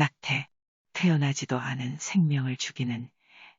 낙태, 태어나지도 않은 생명을 죽이는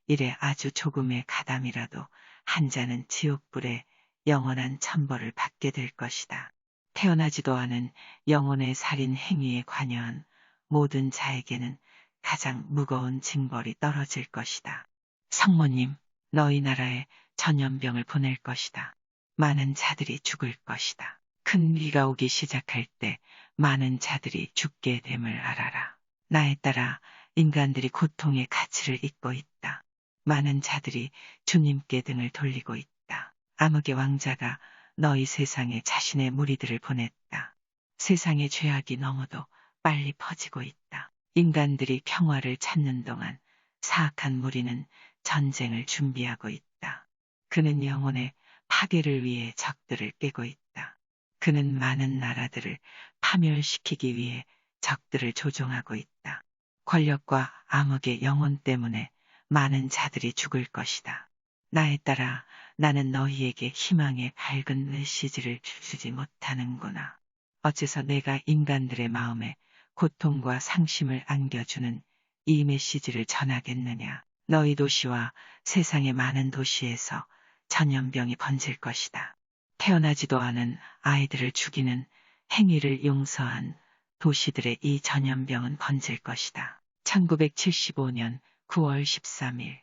일에 아주 조금의 가담이라도 한 자는 지옥불에 영원한 천벌을 받게 될 것이다. 태어나지도 않은 영혼의 살인 행위에 관여한 모든 자에게는 가장 무거운 징벌이 떨어질 것이다. 성모님, 너희 나라에 전염병을 보낼 것이다. 많은 자들이 죽을 것이다. 큰 비가 오기 시작할 때 많은 자들이 죽게 됨을 알아라. 나에 따라 인간들이 고통의 가치를 잊고 있다. 많은 자들이 주님께 등을 돌리고 있다. 암흑의 왕자가 너희 세상에 자신의 무리들을 보냈다. 세상의 죄악이 너무도 빨리 퍼지고 있다. 인간들이 평화를 찾는 동안 사악한 무리는 전쟁을 준비하고 있다. 그는 영혼의 파괴를 위해 적들을 깨고 있다. 그는 많은 나라들을 파멸시키기 위해 적들을 조종하고 있다. 권력과 암흑의 영혼 때문에 많은 자들이 죽을 것이다. 나에 따라 나는 너희에게 희망의 밝은 메시지를 주지 못하는구나. 어째서 내가 인간들의 마음에 고통과 상심을 안겨주는 이 메시지를 전하겠느냐. 너희 도시와 세상의 많은 도시에서 전염병이 번질 것이다. 태어나지도 않은 아이들을 죽이는 행위를 용서한 도시들의 이 전염병은 번질 것이다. 1975년 9월 13일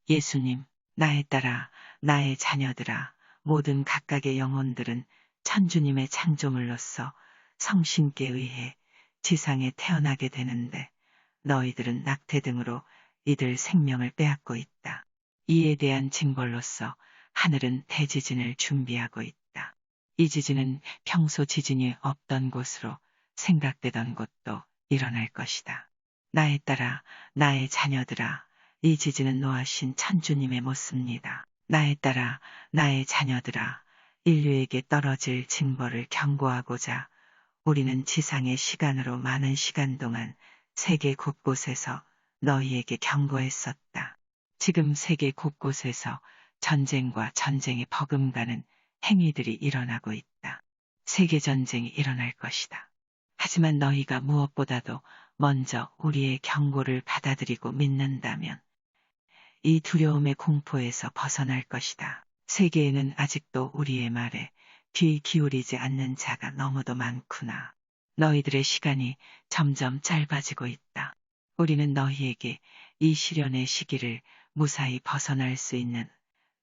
예수님, 나에 따라 나의 자녀들아, 모든 각각의 영혼들은 천주님의 창조물로서 성신께 의해 지상에 태어나게 되는데 너희들은 낙태 등으로 이들 생명을 빼앗고 있다. 이에 대한 징벌로서 하늘은 대지진을 준비하고 있다. 이 지진은 평소 지진이 없던 곳으로 생각되던 곳도 일어날 것이다. 나에 따라 나의 자녀들아, 이 지진은 노하신 천주님의 모습니다. 나에 따라 나의 자녀들아, 인류에게 떨어질 징벌을 경고하고자 우리는 지상의 시간으로 많은 시간 동안 세계 곳곳에서 너희에게 경고했었다. 지금 세계 곳곳에서 전쟁과 전쟁에 버금가는 행위들이 일어나고 있다. 세계전쟁이 일어날 것이다. 하지만 너희가 무엇보다도 먼저 우리의 경고를 받아들이고 믿는다면 이 두려움의 공포에서 벗어날 것이다. 세계에는 아직도 우리의 말에 귀 기울이지 않는 자가 너무도 많구나. 너희들의 시간이 점점 짧아지고 있다. 우리는 너희에게 이 시련의 시기를 무사히 벗어날 수 있는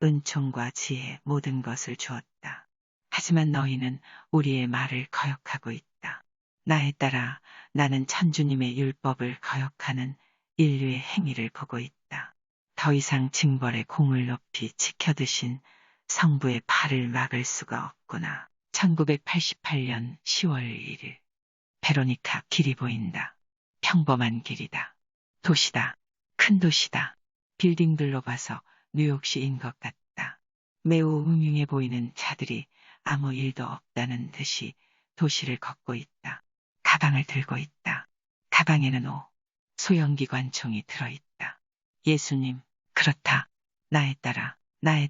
은총과 지혜 모든 것을 주었다. 하지만 너희는 우리의 말을 거역하고 있다. 나에 따라 나는 천주님의 율법을 거역하는 인류의 행위를 보고 있다. 더 이상 징벌의 공을 높이 지켜드신 성부의 팔을 막을 수가 없구나. 1988년 10월 1일 베로니카 길이 보인다. 평범한 길이다. 도시다. 큰 도시다. 빌딩들로 봐서 뉴욕시인 것 같다. 매우 음흉해 보이는 차들이 아무 일도 없다는 듯이 도시를 걷고 있다. 가방을 들고 있다. 가방에는 소형기 관총이 들어있다. 예수님, 그렇다. 나에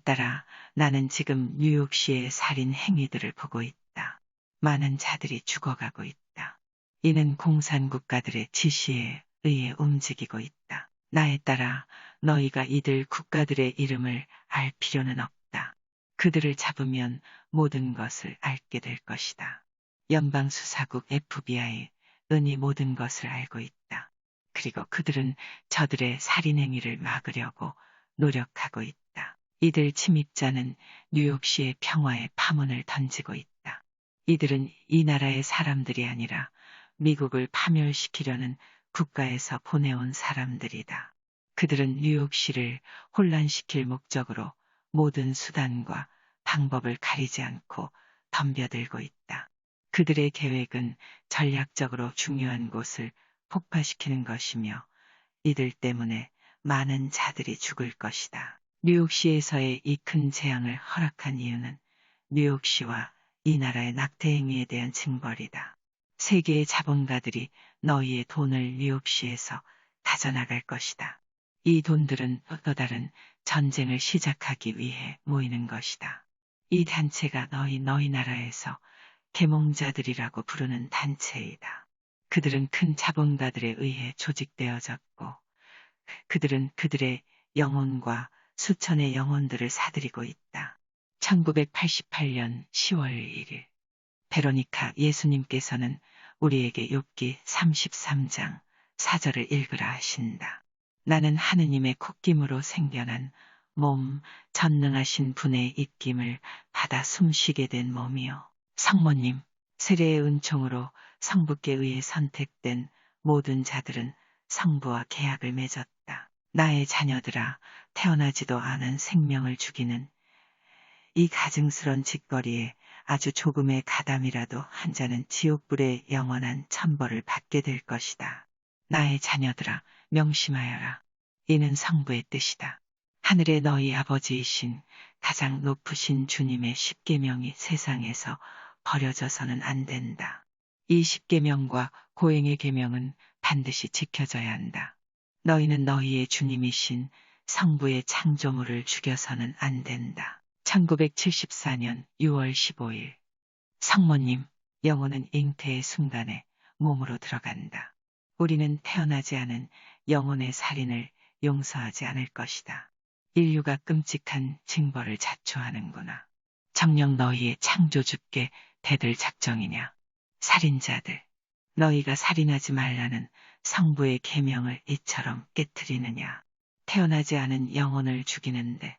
따라 나는 지금 뉴욕시의 살인 행위들을 보고 있다. 많은 자들이 죽어가고 있다. 이는 공산국가들의 지시에 의해 움직이고 있다. 나에 따라 너희가 이들 국가들의 이름을 알 필요는 없다. 그들을 잡으면 모든 것을 알게 될 것이다. 연방수사국 FBI, 은이 모든 것을 알고 있다. 그리고 그들은 저들의 살인행위를 막으려고 노력하고 있다. 이들 침입자는 뉴욕시의 평화에 파문을 던지고 있다. 이들은 이 나라의 사람들이 아니라 미국을 파멸시키려는 국가에서 보내온 사람들이다. 그들은 뉴욕시를 혼란시킬 목적으로 모든 수단과 방법을 가리지 않고 덤벼들고 있다. 그들의 계획은 전략적으로 중요한 곳을 폭파시키는 것이며 이들 때문에 많은 자들이 죽을 것이다. 뉴욕시에서의 이 큰 재앙을 허락한 이유는 뉴욕시와 이 나라의 낙태 행위에 대한 징벌이다. 세계의 자본가들이 너희의 돈을 뉴욕시에서 가져나갈 것이다. 이 돈들은 또 다른 전쟁을 시작하기 위해 모이는 것이다. 이 단체가 너희 나라에서 계몽자들이라고 부르는 단체이다. 그들은 큰 자본가들에 의해 조직되어졌고 그들은 그들의 영혼과 수천의 영혼들을 사들이고 있다. 1988년 10월 1일 베로니카 예수님께서는 우리에게 욥기 33장 4절을 읽으라 하신다. 나는 하느님의 콧김으로 생겨난 몸, 전능하신 분의 입김을 받아 숨쉬게 된 몸이요. 성모님, 세례의 은총으로 성부께 의해 선택된 모든 자들은 성부와 계약을 맺었다. 나의 자녀들아, 태어나지도 않은 생명을 죽이는 이 가증스런 짓거리에 아주 조금의 가담이라도 한 자는 지옥불의 영원한 천벌을 받게 될 것이다. 나의 자녀들아, 명심하여라. 이는 성부의 뜻이다. 하늘의 너희 아버지이신 가장 높으신 주님의 십계명이 세상에서 버려져서는 안 된다. 이 십계명과 고행의 계명은 반드시 지켜져야 한다. 너희는 너희의 주님이신 성부의 창조물을 죽여서는 안 된다. 1974년 6월 15일 성모님, 영혼은 잉태의 순간에 몸으로 들어간다. 우리는 태어나지 않은 영혼의 살인을 용서하지 않을 것이다. 인류가 끔찍한 징벌을 자초하는구나. 정녕 너희의 창조주께 대들 작정이냐. 살인자들, 너희가 살인하지 말라는 성부의 계명을 이처럼 깨트리느냐. 태어나지 않은 영혼을 죽이는데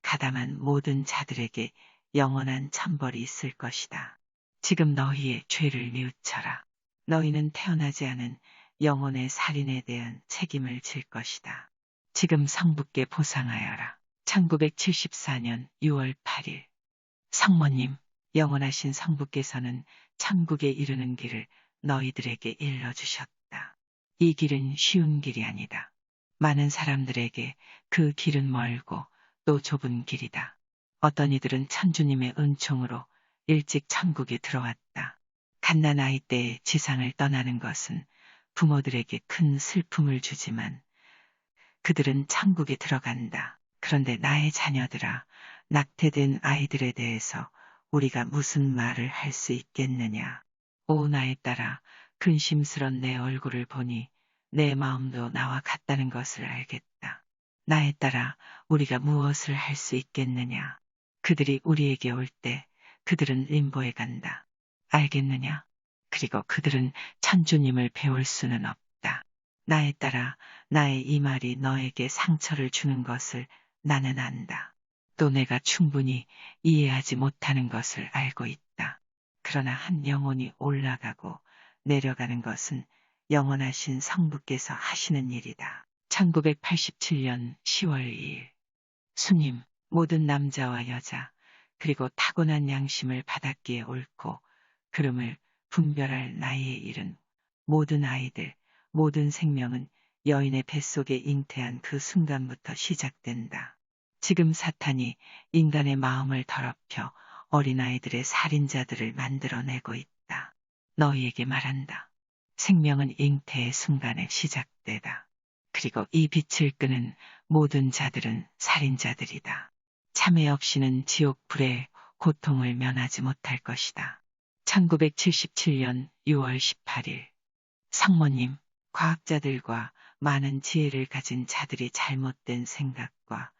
가담한 모든 자들에게 영원한 천벌이 있을 것이다. 지금 너희의 죄를 뉘우쳐라. 너희는 태어나지 않은 영혼의 살인에 대한 책임을 질 것이다. 지금 성부께 보상하여라. 1974년 6월 8일 성모님, 영원하신 성부께서는 천국에 이르는 길을 너희들에게 일러주셨다. 이 길은 쉬운 길이 아니다. 많은 사람들에게 그 길은 멀고 또 좁은 길이다. 어떤 이들은 천주님의 은총으로 일찍 천국에 들어왔다. 갓난아이 때에 지상을 떠나는 것은 부모들에게 큰 슬픔을 주지만 그들은 천국에 들어간다. 그런데 나의 자녀들아, 낙태된 아이들에 대해서 우리가 무슨 말을 할 수 있겠느냐. 오 나의 딸아, 근심스런 내 얼굴을 보니 내 마음도 나와 같다는 것을 알겠다. 나의 딸아, 우리가 무엇을 할 수 있겠느냐. 그들이 우리에게 올 때 그들은 림보에 간다. 알겠느냐? 그리고 그들은 천주님을 배울 수는 없다. 나의 딸아, 나의 이 말이 너에게 상처를 주는 것을 나는 안다. 또 내가 충분히 이해하지 못하는 것을 알고 있다. 그러나 한 영혼이 올라가고 내려가는 것은 영원하신 성부께서 하시는 일이다. 1987년 10월 2일 수님, 모든 남자와 여자, 그리고 타고난 양심을 받았기에 옳고 그름을 분별할 나이에 이른 모든 아이들, 모든 생명은 여인의 뱃속에 잉태한 그 순간부터 시작된다. 지금 사탄이 인간의 마음을 더럽혀 어린아이들의 살인자들을 만들어내고 있다. 너희에게 말한다. 생명은 잉태의 순간에 시작되다. 그리고 이 빛을 끄는 모든 자들은 살인자들이다. 참회 없이는 지옥 불의 고통을 면하지 못할 것이다. 1977년 6월 18일 성모님, 과학자들과 많은 지혜를 가진 자들이 잘못된 생각과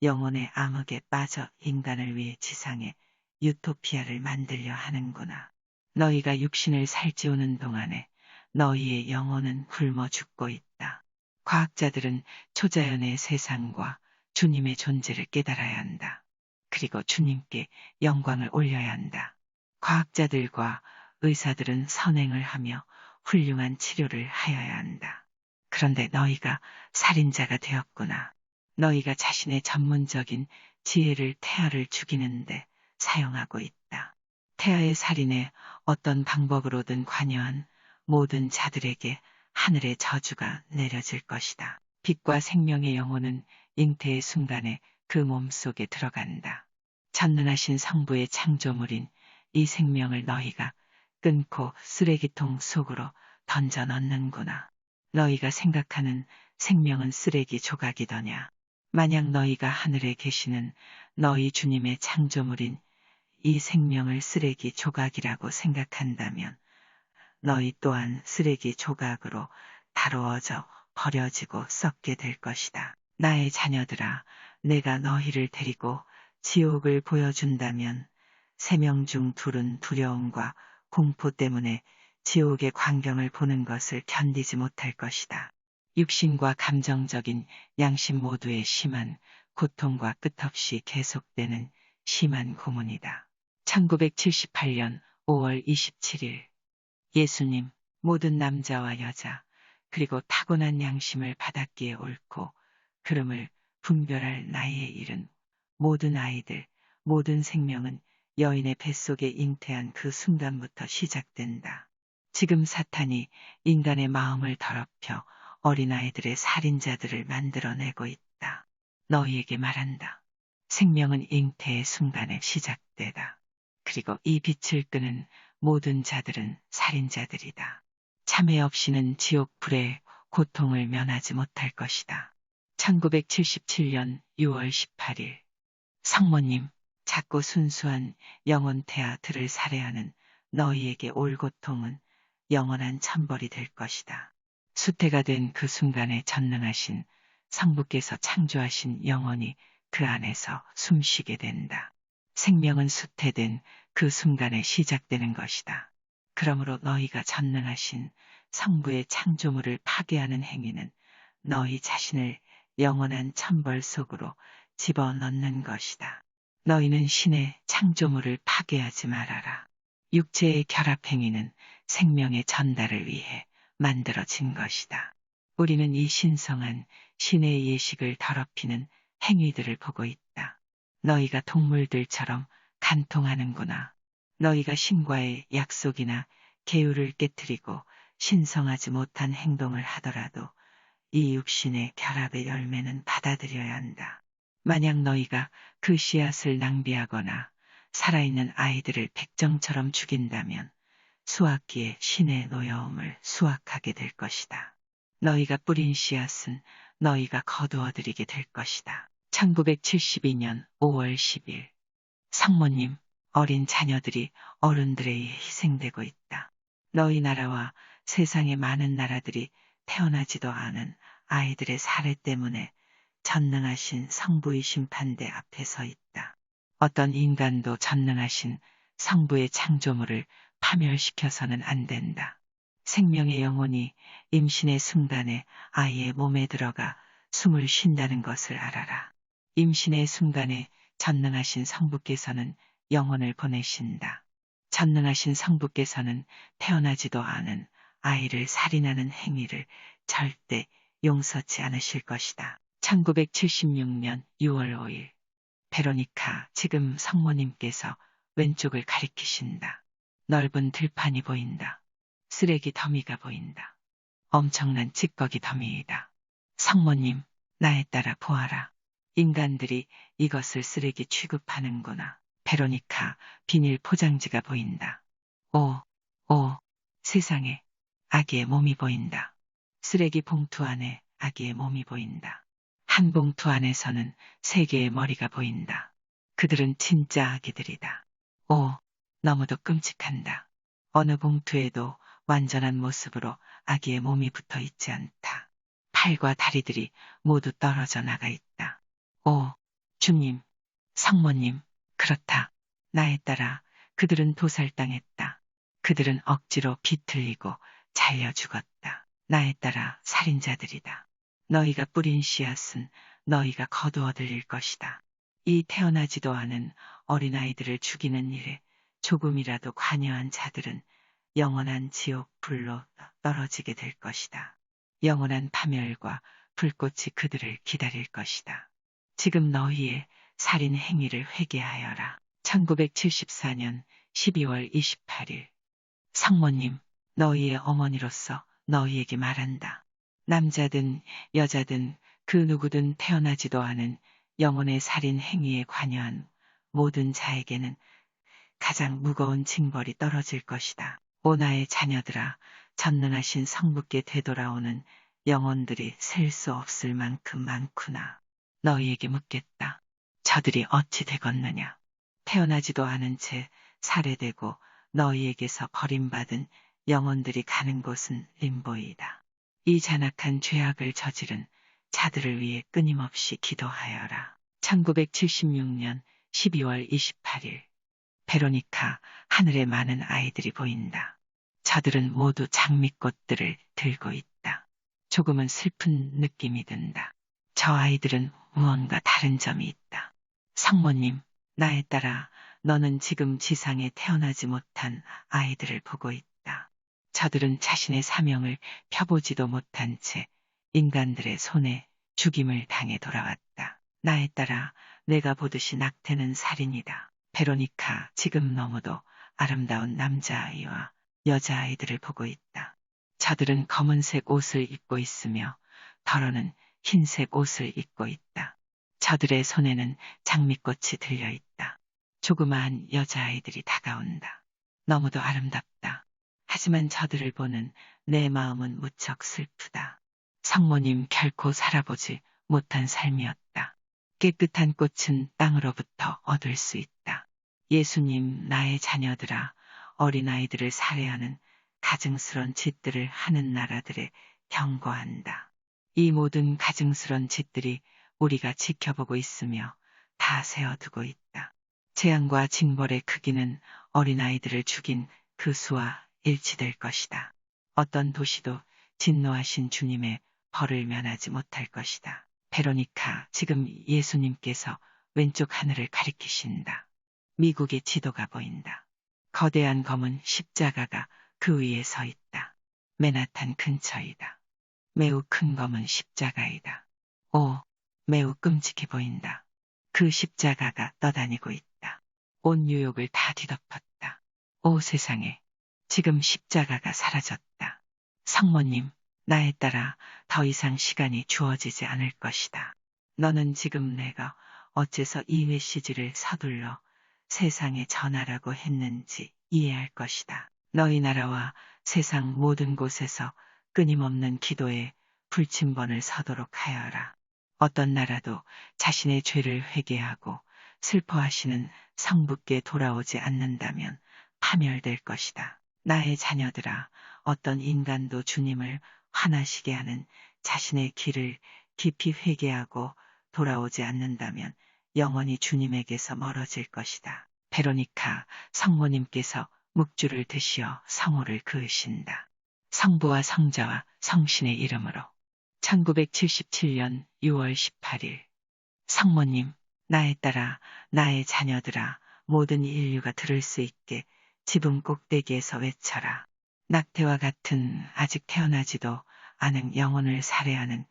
영혼의 암흑에 빠져 인간을 위해 지상에 유토피아를 만들려 하는구나. 너희가 육신을 살찌우는 동안에 너희의 영혼은 굶어 죽고 있다. 과학자들은 초자연의 세상과 주님의 존재를 깨달아야 한다. 그리고 주님께 영광을 올려야 한다. 과학자들과 의사들은 선행을 하며 훌륭한 치료를 하여야 한다. 그런데 너희가 살인자가 되었구나. 너희가 자신의 전문적인 지혜를 태아를 죽이는데 사용하고 있다. 태아의 살인에 어떤 방법으로든 관여한 모든 자들에게 하늘의 저주가 내려질 것이다. 빛과 생명의 영혼은 잉태의 순간에 그 몸속에 들어간다. 전능하신 성부의 창조물인 이 생명을 너희가 끊고 쓰레기통 속으로 던져 넣는구나. 너희가 생각하는 생명은 쓰레기 조각이더냐. 만약 너희가 하늘에 계시는 너희 주님의 창조물인 이 생명을 쓰레기 조각이라고 생각한다면 너희 또한 쓰레기 조각으로 다루어져 버려지고 썩게 될 것이다. 나의 자녀들아, 내가 너희를 데리고 지옥을 보여준다면 3명 중 2은 두려움과 공포 때문에 지옥의 광경을 보는 것을 견디지 못할 것이다. 육신과 감정적인 양심 모두의 심한 고통과 끝없이 계속되는 심한 고문이다. 1978년 5월 27일 예수님, 모든 남자와 여자, 그리고 타고난 양심을 받았기에 옳고 그름을 분별할 나이에 이른 모든 아이들, 모든 생명은 여인의 뱃속에 잉태한 그 순간부터 시작된다. 지금 사탄이 인간의 마음을 더럽혀 어린아이들의 살인자들을 만들어내고 있다. 너희에게 말한다. 생명은 잉태의 순간에 시작되다. 그리고 이 빛을 끄는 모든 자들은 살인자들이다. 참회 없이는 지옥 불의 고통을 면하지 못할 것이다. 1977년 6월 18일 성모님, 작고 순수한 영혼태아들을 살해하는 너희에게 올 고통은 영원한 천벌이 될 것이다. 수태가 된 그 순간에 전능하신 성부께서 창조하신 영혼이 그 안에서 숨쉬게 된다. 생명은 수태된 그 순간에 시작되는 것이다. 그러므로 너희가 전능하신 성부의 창조물을 파괴하는 행위는 너희 자신을 영원한 천벌 속으로 집어넣는 것이다. 너희는 신의 창조물을 파괴하지 말아라. 육체의 결합 행위는 생명의 전달을 위해 만들어진 것이다. 우리는 이 신성한 신의 예식을 더럽히는 행위들을 보고 있다. 너희가 동물들처럼 간통하는구나. 너희가 신과의 약속이나 계율을 깨뜨리고 신성하지 못한 행동을 하더라도 이 육신의 결합의 열매는 받아들여야 한다. 만약 너희가 그 씨앗을 낭비하거나 살아있는 아이들을 백정처럼 죽인다면 수확기에 신의 노여움을 수확하게 될 것이다. 너희가 뿌린 씨앗은 너희가 거두어들이게 될 것이다. 1972년 5월 10일 성모님, 어린 자녀들이 어른들에 의해 희생되고 있다. 너희 나라와 세상의 많은 나라들이 태어나지도 않은 아이들의 살해 때문에 전능하신 성부의 심판대 앞에 서 있다. 어떤 인간도 전능하신 성부의 창조물을 파멸시켜서는 안 된다. 생명의 영혼이 임신의 순간에 아이의 몸에 들어가 숨을 쉰다는 것을 알아라. 임신의 순간에 전능하신 성부께서는 영혼을 보내신다. 전능하신 성부께서는 태어나지도 않은 아이를 살인하는 행위를 절대 용서치 않으실 것이다. 1976년 6월 5일 베로니카, 지금 성모님께서 왼쪽을 가리키신다. 넓은 들판이 보인다. 쓰레기 더미가 보인다. 엄청난 찌꺼기 더미이다. 성모님, 나에 따라 보아라. 인간들이 이것을 쓰레기 취급하는구나. 베로니카, 비닐 포장지가 보인다. 오, 세상에, 아기의 몸이 보인다. 쓰레기 봉투 안에 아기의 몸이 보인다. 한 봉투 안에서는 3개의 머리가 보인다. 그들은 진짜 아기들이다. 오, 너무도 끔찍한다. 어느 봉투에도 완전한 모습으로 아기의 몸이 붙어 있지 않다. 팔과 다리들이 모두 떨어져 나가 있다. 오, 주님, 성모님, 그렇다. 나에 따라 그들은 도살당했다. 그들은 억지로 비틀리고 잘려 죽었다. 나에 따라 살인자들이다. 너희가 뿌린 씨앗은 너희가 거두어 들일 것이다. 이 태어나지도 않은 어린아이들을 죽이는 일에 조금이라도 관여한 자들은 영원한 지옥 불로 떨어지게 될 것이다. 영원한 파멸과 불꽃이 그들을 기다릴 것이다. 지금 너희의 살인 행위를 회개하여라. 1974년 12월 28일 성모님, 너희의 어머니로서 너희에게 말한다. 남자든 여자든 그 누구든 태어나지도 않은 영혼의 살인 행위에 관여한 모든 자에게는 가장 무거운 징벌이 떨어질 것이다. 오 나의 자녀들아, 전능하신 성부께 되돌아오는 영혼들이 셀 수 없을 만큼 많구나. 너희에게 묻겠다. 저들이 어찌 되겠느냐. 태어나지도 않은 채 살해되고 너희에게서 버림받은 영혼들이 가는 곳은 림보이다. 이 잔악한 죄악을 저지른 자들을 위해 끊임없이 기도하여라. 1976년 12월 28일. 베로니카, 하늘에 많은 아이들이 보인다. 저들은 모두 장미꽃들을 들고 있다. 조금은 슬픈 느낌이 든다. 저 아이들은 무언가 다른 점이 있다. 성모님, 나에 따라 너는 지금 지상에 태어나지 못한 아이들을 보고 있다. 저들은 자신의 사명을 펴보지도 못한 채 인간들의 손에 죽임을 당해 돌아왔다. 나에 따라 내가 보듯이 낙태는 살인이다. 베로니카, 지금 너무도 아름다운 남자아이와 여자아이들을 보고 있다. 저들은 검은색 옷을 입고 있으며 더러는 흰색 옷을 입고 있다. 저들의 손에는 장미꽃이 들려 있다. 조그마한 여자아이들이 다가온다. 너무도 아름답다. 하지만 저들을 보는 내 마음은 무척 슬프다. 성모님, 결코 살아보지 못한 삶이었다. 깨끗한 꽃은 땅으로부터 얻을 수 있다. 예수님, 나의 자녀들아, 어린아이들을 살해하는 가증스런 짓들을 하는 나라들에 경고한다. 이 모든 가증스런 짓들이 우리가 지켜보고 있으며 다 세워두고 있다. 재앙과 징벌의 크기는 어린아이들을 죽인 그 수와 일치될 것이다. 어떤 도시도 진노하신 주님의 벌을 면하지 못할 것이다. 베로니카, 지금 예수님께서 왼쪽 하늘을 가리키신다. 미국의 지도가 보인다. 거대한 검은 십자가가 그 위에 서 있다. 맨하탄 근처이다. 매우 큰 검은 십자가이다. 오, 매우 끔찍해 보인다. 그 십자가가 떠다니고 있다. 온 뉴욕을 다 뒤덮었다. 오 세상에, 지금 십자가가 사라졌다. 성모님, 나에 따라 더 이상 시간이 주어지지 않을 것이다. 너는 지금 내가 어째서 이 메시지를 서둘러 세상에 전하라고 했는지 이해할 것이다. 너희 나라와 세상 모든 곳에서 끊임없는 기도에 불침번을 서도록 하여라. 어떤 나라도 자신의 죄를 회개하고 슬퍼하시는 성부께 돌아오지 않는다면 파멸될 것이다. 나의 자녀들아, 어떤 인간도 주님을 화나시게 하는 자신의 길을 깊이 회개하고 돌아오지 않는다면 영원히 주님에게서 멀어질 것이다. 베로니카, 성모님께서 묵주를 드시어 성호를 그으신다. 성부와 성자와 성신의 이름으로. 1977년 6월 18일. 성모님, 나에 따라 나의 자녀들아, 모든 인류가 들을 수 있게 지붕 꼭대기에서 외쳐라. 낙태와 같은 아직 태어나지도 않은 영혼을 살해하는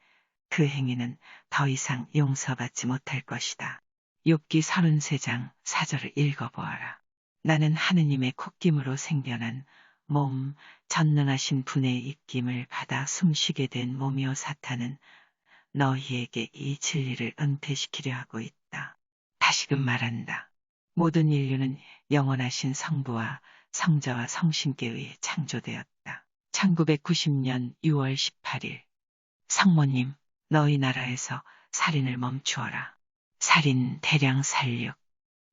그 행위는 더 이상 용서받지 못할 것이다. 욥기 33장 4절을 읽어보아라. 나는 하느님의 콧김으로 생겨난 몸, 전능하신 분의 입김을 받아 숨쉬게 된 몸이요 사탄은 너희에게 이 진리를 은폐시키려 하고 있다. 다시금 말한다. 모든 인류는 영원하신 성부와 성자와 성신께 의해 창조되었다. 1990년 6월 18일. 성모님, 너희 나라에서 살인을 멈추어라. 살인, 대량 살육.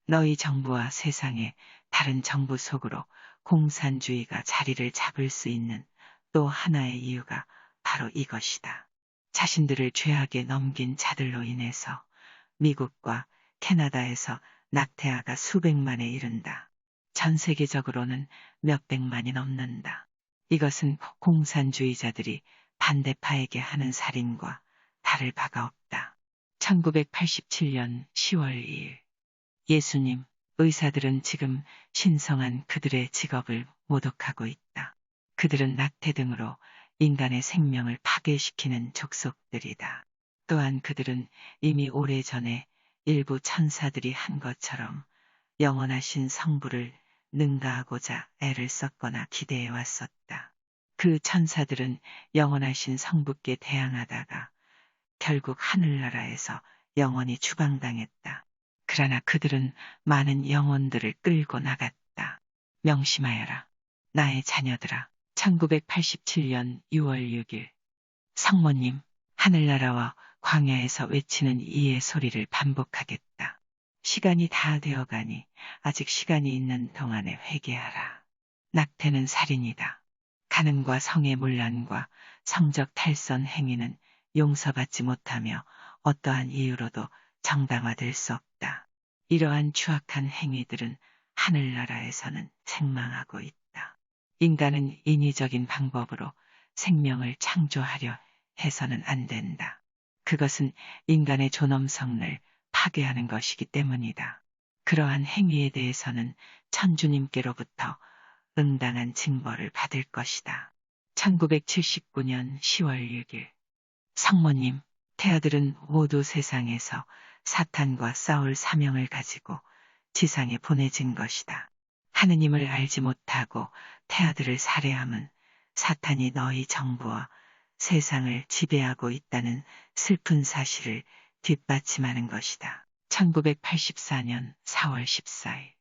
너희 정부와 세상의 다른 정부 속으로 공산주의가 자리를 잡을 수 있는 또 하나의 이유가 바로 이것이다. 자신들을 죄악에 넘긴 자들로 인해서 미국과 캐나다에서 낙태아가 수백만에 이른다. 전 세계적으로는 몇백만이 넘는다. 이것은 공산주의자들이 반대파에게 하는 살인과 다를 바가 없다. 1987년 10월 2일. 예수님, 의사들은 지금 신성한 그들의 직업을 모독하고 있다. 그들은 낙태 등으로 인간의 생명을 파괴시키는 족속들이다. 또한 그들은 이미 오래전에 일부 천사들이 한 것처럼 영원하신 성부를 능가하고자 애를 썼거나 기대해 왔었다. 그 천사들은 영원하신 성부께 대항하다가 결국 하늘나라에서 영원히 추방당했다. 그러나 그들은 많은 영혼들을 끌고 나갔다. 명심하여라. 나의 자녀들아. 1987년 6월 6일. 성모님, 하늘나라와 광야에서 외치는 이의 소리를 반복하겠다. 시간이 다 되어가니 아직 시간이 있는 동안에 회개하라. 낙태는 살인이다. 가늠과 성의 문란과 성적 탈선 행위는 용서받지 못하며 어떠한 이유로도 정당화될 수 없다. 이러한 추악한 행위들은 하늘나라에서는 책망하고 있다. 인간은 인위적인 방법으로 생명을 창조하려 해서는 안 된다. 그것은 인간의 존엄성을 파괴하는 것이기 때문이다. 그러한 행위에 대해서는 천주님께로부터 응당한 징벌을 받을 것이다. 1979년 10월 6일 성모님, 태아들은 모두 세상에서 사탄과 싸울 사명을 가지고 지상에 보내진 것이다. 하느님을 알지 못하고 태아들을 살해함은 사탄이 너희 정부와 세상을 지배하고 있다는 슬픈 사실을 뒷받침하는 것이다. 1984년 4월 14일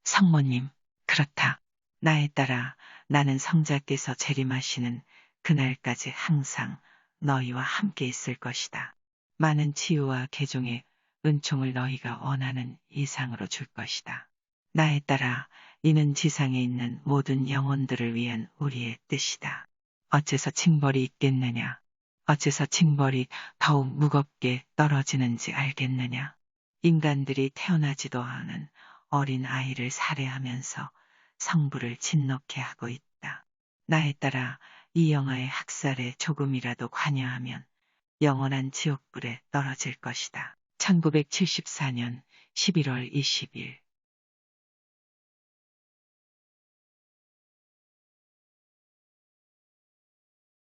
성모님, 그렇다. 나에 따라 나는 성자께서 재림하시는 그날까지 항상 너희와 함께 있을 것이다. 많은 치유와 개종의 은총을 너희가 원하는 이상으로 줄 것이다. 나에 따라 이는 지상에 있는 모든 영혼들을 위한 우리의 뜻이다. 어째서 징벌이 있겠느냐? 어째서 징벌이 더욱 무겁게 떨어지는지 알겠느냐? 인간들이 태어나지도 않은 어린 아이를 살해하면서 성부를 진노케 하고 있다. 나에 따라 이 영아의 학살에 조금이라도 관여하면 영원한 지옥불에 떨어질 것이다. 1974년 11월 20일